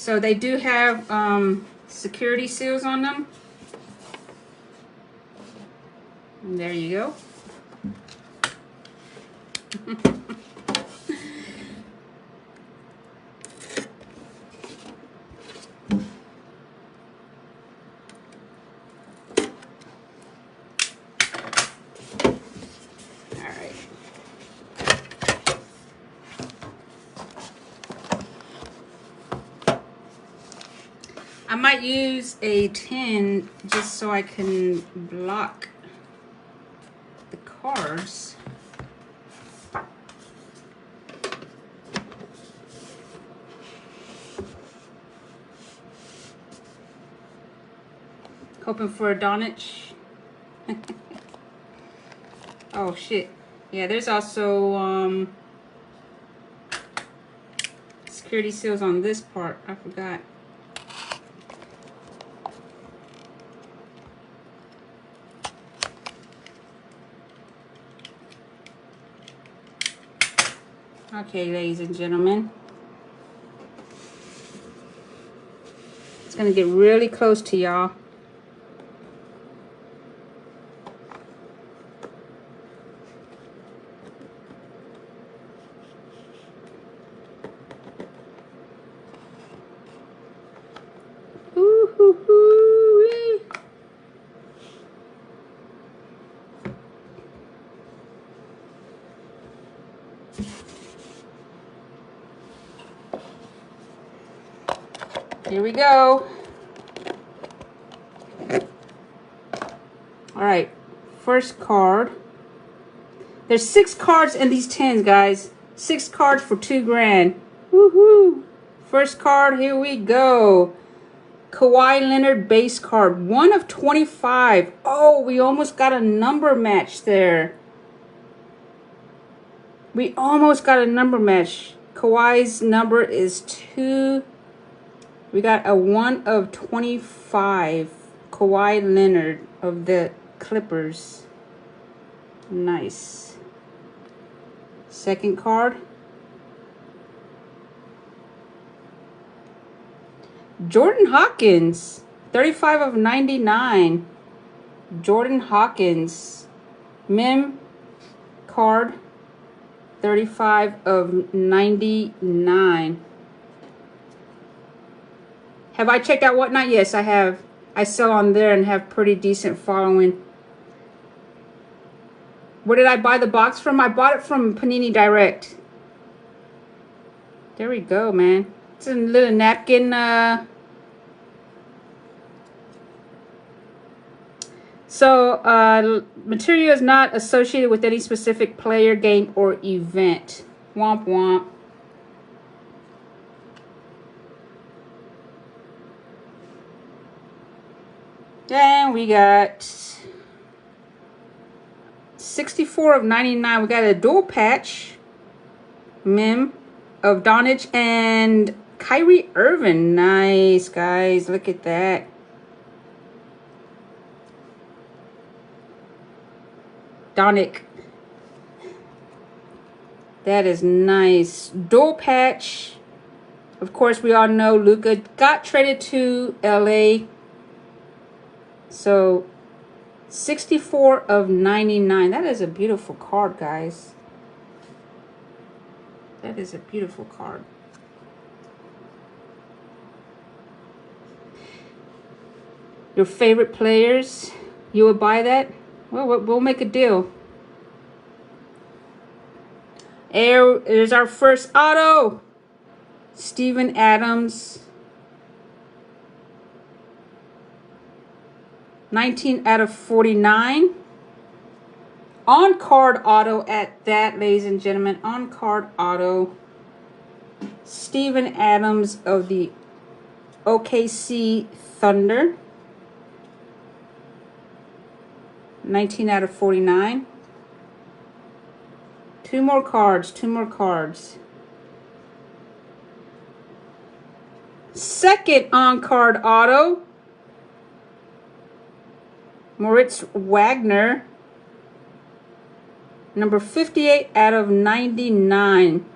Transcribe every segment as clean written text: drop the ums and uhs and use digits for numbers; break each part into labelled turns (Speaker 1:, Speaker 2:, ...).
Speaker 1: So they do have security seals on them. And there you go. I might use a 10 just so I can block the cards. Hoping for a Donich. Oh shit. Yeah, there's also security seals on this part. I forgot. Okay, ladies and gentlemen. It's gonna get really close to y'all. Here we go. All right, first card. There's 6 cards in these 10s, guys. 6 cards for $2 grand. Woohoo! First card, here we go. Kawhi Leonard base card, 1 of 25. Oh, we almost got a number match there. We almost got a number match. Kawhi's number is 2. We got a 1 of 25. Kawhi Leonard of the Clippers. Nice. Second card. Jordan Hawkins. 35 of 99. Jordan Hawkins. Mem card. 35 of 99. Have I checked out Whatnot? Yes, I have. I sell on there and have pretty decent following. Where did I buy the box from? I bought it from Panini Direct. There we go, man. It's a little napkin. Material is not associated with any specific player, game, or event. Womp womp. Then we got 64 of 99. We got a dual patch. Mem of Donich and Kyrie Irving. Nice, guys. Look at that. Donich. That is nice. Dual patch. Of course, we all know Luka got traded to LA. So 64 of 99. That is a beautiful card, guys. That is a beautiful card. Your favorite players, you would buy that? Well, we'll make a deal. There's our first auto. Steven Adams. 19 out of 49. On card auto at that, ladies and gentlemen. On card auto. Steven Adams of the OKC Thunder. 19 out of 49. Two more cards. Second on card auto. Moritz Wagner. Number 58 out of 99.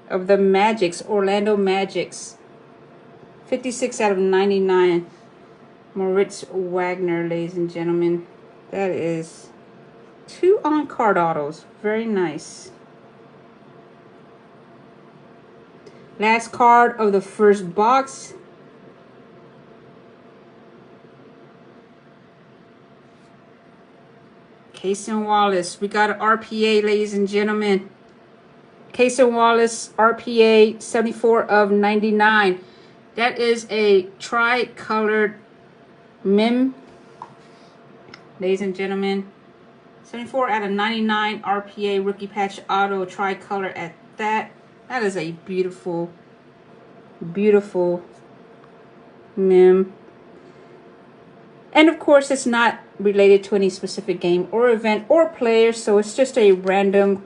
Speaker 1: of the Magics, Orlando Magics. 56 out of 99. Moritz Wagner, ladies and gentlemen. That is 2 on-card autos. Very nice. Last card of the first box. Cason Wallace. We got an RPA, ladies and gentlemen. Cason Wallace, RPA, 74 of 99. That is a tri-colored mem. Ladies and gentlemen. 74 out of 99 RPA rookie patch auto tri-color at that. That is a beautiful, beautiful mem. And of course, it's not related to any specific game or event or player, so it's just a random.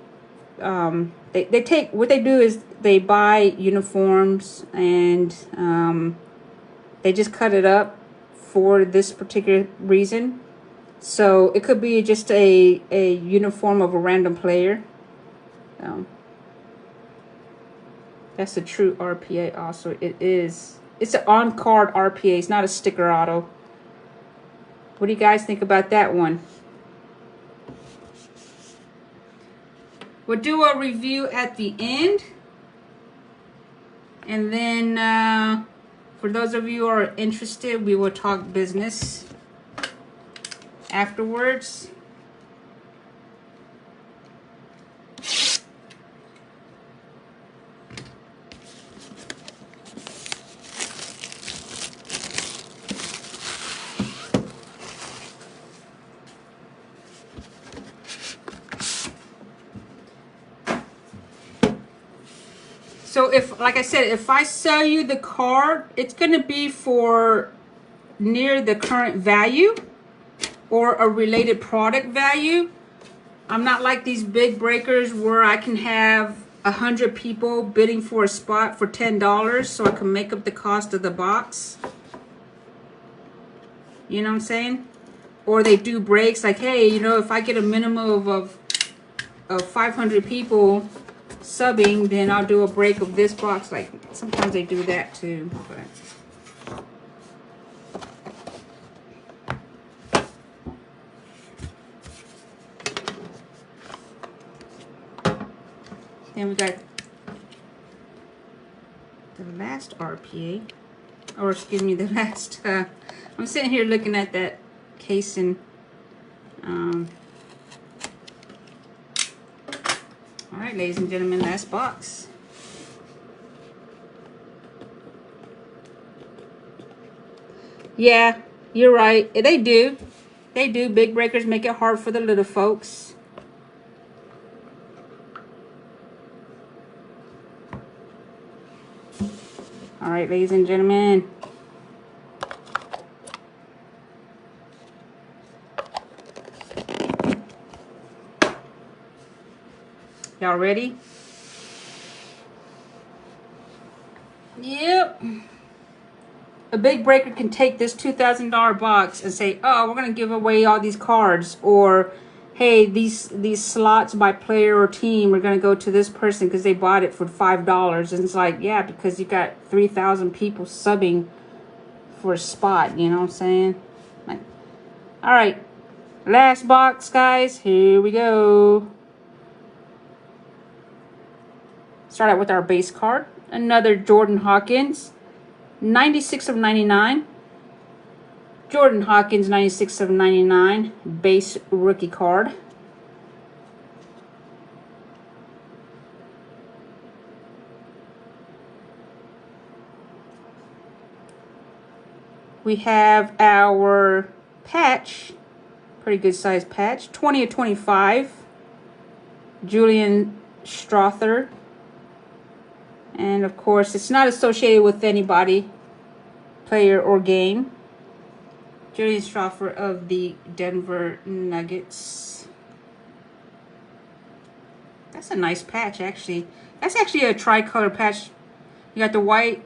Speaker 1: They take, what they do is they buy uniforms and they just cut it up for this particular reason. So it could be just a uniform of a random player. That's a true RPA also. It is. It's an on-card RPA. It's not a sticker auto. What do you guys think about that one? We'll do a review at the end. And then for those of you who are interested, we will talk business afterwards. So if, like I said, if I sell you the card, it's going to be for near the current value or a related product value. I'm not like these big breakers where I can have 100 people bidding for a spot for $10 so I can make up the cost of the box. You know what I'm saying? Or they do breaks like, hey, you know, if I get a minimum of 500 people subbing, then I'll do a break of this box. Like sometimes they do that too. Then we got the last RPA, or excuse me, the last. I'm sitting here looking at that casing. All right, ladies and gentlemen, last box. Yeah, you're right. They do. They do. Big breakers make it hard for the little folks. All right, ladies and gentlemen. Y'all ready? Yep. A big breaker can take this $2,000 box and say, oh, we're going to give away all these cards. Or, hey, these slots by player or team are going to go to this person because they bought it for $5. And it's like, yeah, because you got 3,000 people subbing for a spot. You know what I'm saying? Like, all right. Last box, guys. Here we go. Start out with our base card. Another Jordan Hawkins, 96 of 99. Jordan Hawkins, 96 of 99. Base rookie card. We have our patch. Pretty good size patch. 20 of 25. Julian Strother. And of course, it's not associated with anybody, player or game. Julian Strother of the Denver Nuggets. That's a nice patch, actually. That's actually a tricolor patch. You got the white,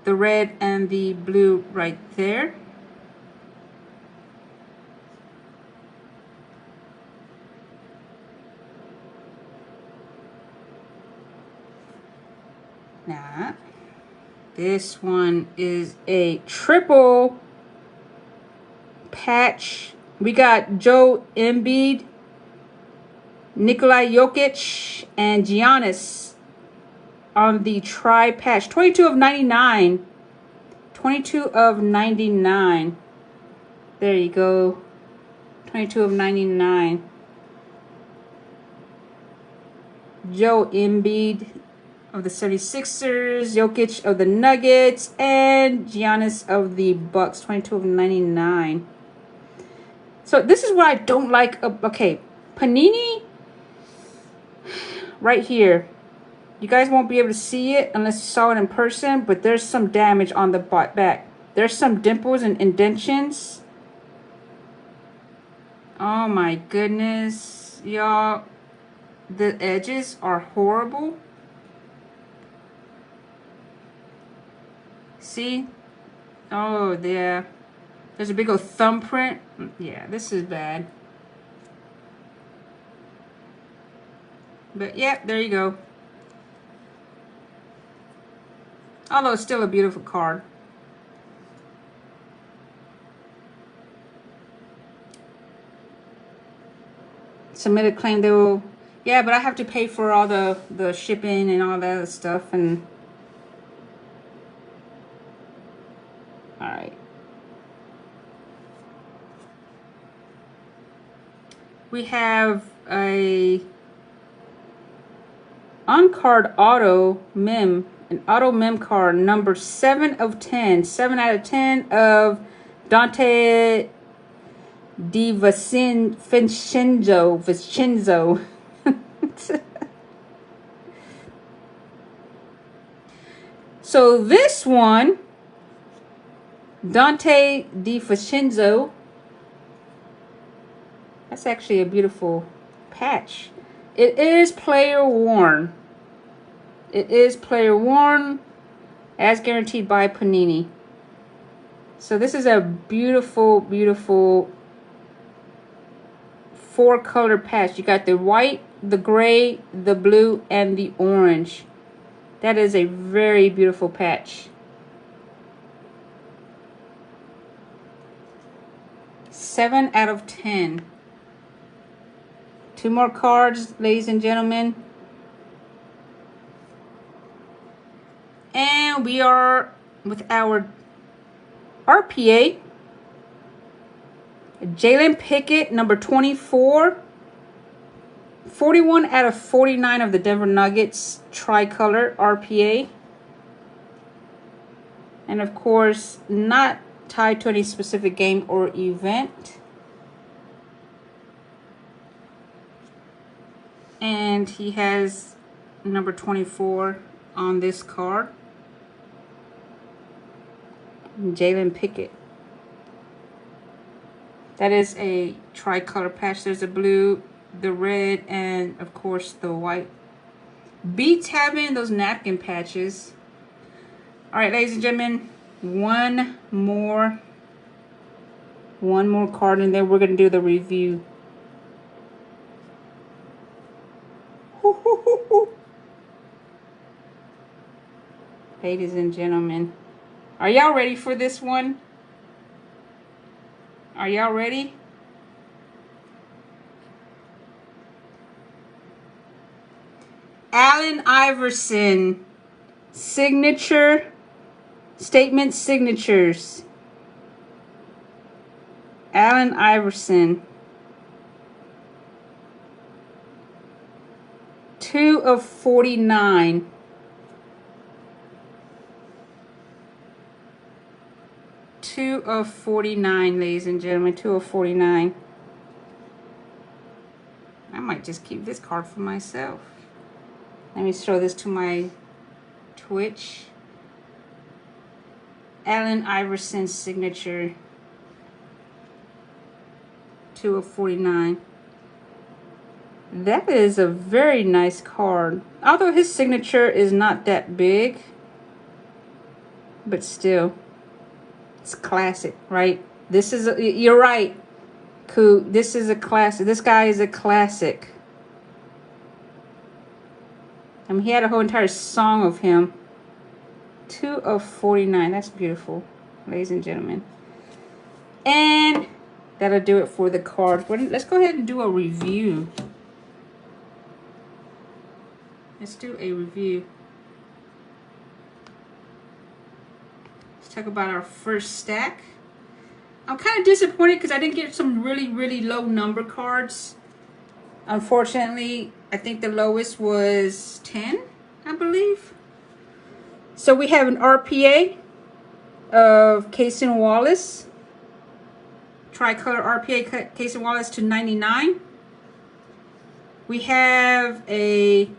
Speaker 1: the red, and the blue right there. Nah. This one is a triple patch. We got Joe Embiid, Nikolai Jokic, and Giannis on the tri-patch. 22 of 99. 22 of 99. There you go. 22 of 99. Joe Embiid of the 76ers, Jokic of the Nuggets, and Giannis of the Bucks. 22 of 99. So this is what I don't like. Okay, Panini, right here. You guys won't be able to see it unless you saw it in person, but there's some damage on the back. There's some dimples and indentions. Oh my goodness, y'all. The edges are horrible. See? Oh, yeah. There's a big old thumbprint. Yeah, this is bad. But yeah, there you go. Although it's still a beautiful card. Submit a claim, they will. Yeah, but I have to pay for all the shipping and all that other stuff. And all right. We have a on-card auto mem. An auto mem card number 7 of 10. 7 out of 10 of Dante Vincenzo. So this one, Dante DiVincenzo, that's actually a beautiful patch. It is player worn. It is player worn, as guaranteed by Panini. So this is a beautiful, beautiful 4-color patch. You got the white, the gray, the blue, and the orange. That is a very beautiful patch. 7 out of 10. 2 more cards, ladies and gentlemen. And we are with our RPA. Jalen Pickett, number 24. 41 out of 49 of the Denver Nuggets tricolor RPA. And of course, not tied to any specific game or event. And he has number 24 on this card. Jalen Pickett. That is a tricolor patch. There's a blue, the red, and of course the white. Beats having those napkin patches. All right, ladies and gentlemen, one more card, and then we're gonna do the review. Ladies and gentlemen, are y'all ready for this one? Are y'all ready? Allen Iverson signature statement signatures. Allen Iverson. 2 of 49. 2 of 49, ladies and gentlemen. 2 of 49. I might just keep this card for myself. Let me show this to my Twitch. Allen Iverson signature. 2 of 49. That is a very nice card. Although his signature is not that big. But still. It's classic, right? This is you're right, Koo. This is a classic. This guy is a classic. I mean, he had a whole entire song of him. 2 of 49. That's beautiful, ladies and gentlemen. And that'll do it for the cards. Let's go ahead and do a review. Let's do a review. Let's talk about our first stack. I'm kind of disappointed because I didn't get some really low number cards. Unfortunately, I think the lowest was 10, I believe. So we have an RPA of Cason Wallace. Tricolor RPA Cason Wallace to 99. We have a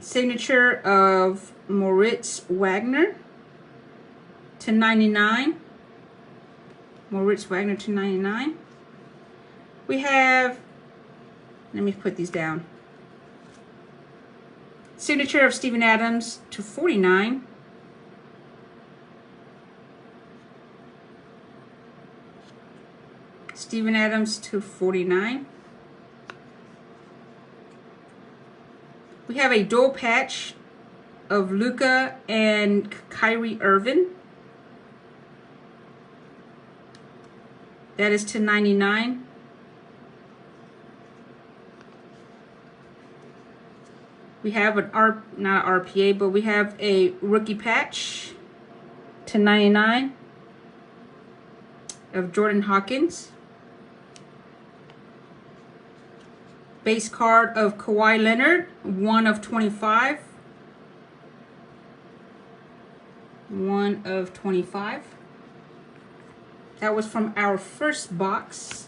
Speaker 1: signature of Moritz Wagner to 99. Moritz Wagner to 99. We have, let me put these down. Signature of Steven Adams to 49. Steven Adams to 49. We have a dual patch of Luka and Kyrie Irving. That is to 99. We have an not an RPA, but we have a rookie patch to 99 of Jordan Hawkins. Base card of Kawhi Leonard, 1 of 25. 1 of 25. That was from our first box.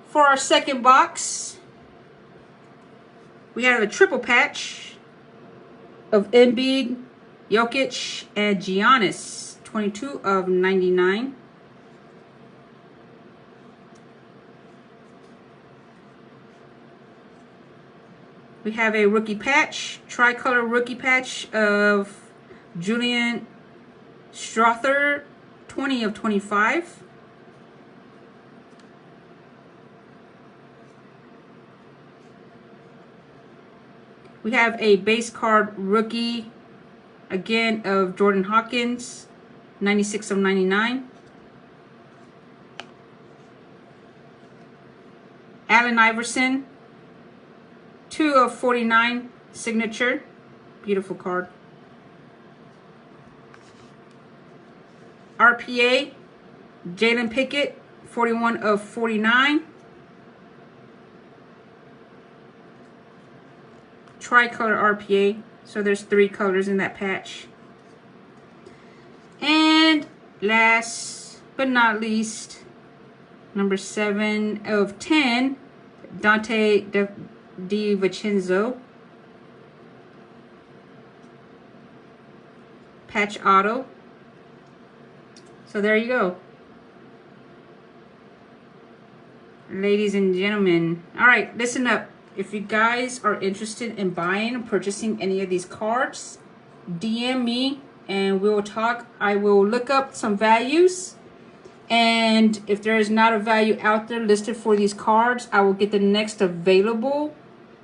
Speaker 1: For our second box, we have a triple patch of Embiid, Jokic, and Giannis, 22 of 99. We have a rookie patch, tricolor rookie patch of Julian Strother, 20 of 25. We have a base card rookie, again, of Jordan Hawkins, 96 of 99. Allen Iverson, 2 of 49 signature. Beautiful card. RPA, Jalen Pickett, 41 of 49. Tricolor RPA, so there's 3 colors in that patch. And last but not least, number 7 of 10, Dante DiVincenzo. Patch auto. So there you go. Ladies and gentlemen. Alright, listen up. If you guys are interested in buying or purchasing any of these cards, DM me and we will talk. I will look up some values. And if there is not a value out there listed for these cards, I will get the next available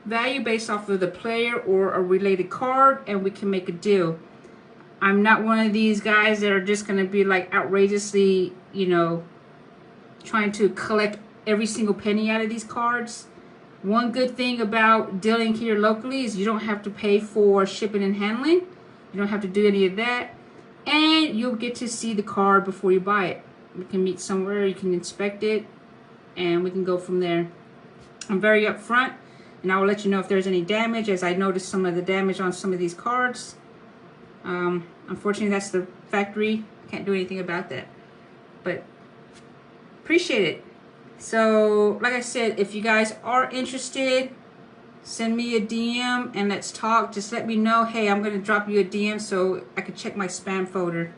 Speaker 1: value based off of the player or a related card, and we can make a deal. I'm not one of these guys that are just going to be like outrageously, you know, trying to collect every single penny out of these cards. One good thing about dealing here locally is you don't have to pay for shipping and handling. You don't have to do any of that. And you'll get to see the card before you buy it. We can meet somewhere, you can inspect it, and we can go from there. I'm very upfront, and I will let you know if there's any damage, as I noticed some of the damage on some of these cards. Unfortunately, that's the factory. Can't do anything about that. But appreciate it. So, like I said, if you guys are interested, send me a DM and let's talk. Just let me know, hey, I'm going to drop you a DM so I can check my spam folder.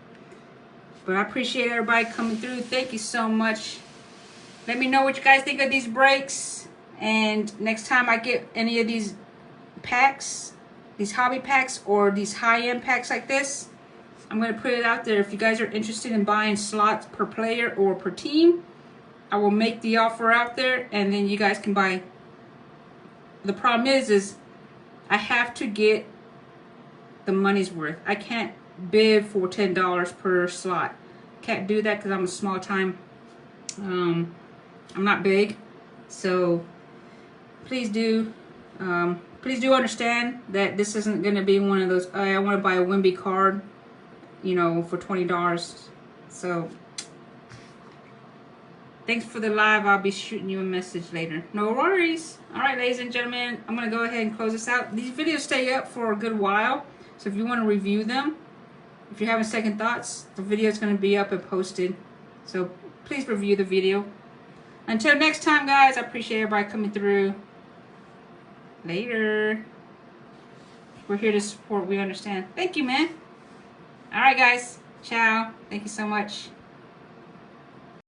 Speaker 1: But I appreciate everybody coming through. Thank you so much. Let me know what you guys think of these breaks. And next time I get any of these packs, these hobby packs or these high-end packs like this, I'm going to put it out there. If you guys are interested in buying slots per player or per team, I will make the offer out there and then you guys can buy. The problem is I have to get the money's worth. I can't bid for $10 per slot. Can't do that because I'm a small time. I'm not big, so please do understand that this isn't going to be one of those, I want to buy a Wimby card, you know, for $20. So thanks for the live. I'll be shooting you a message later. No worries. All right, ladies and gentlemen, I'm going to go ahead and close this out. These videos stay up for a good while, so if you want to review them, if you're having second thoughts, the video is going to be up and posted. So please review the video. Until next time, guys, I appreciate everybody coming through. Later. We're here to support. We understand. Thank you, man. All right, guys. Ciao. Thank you so much.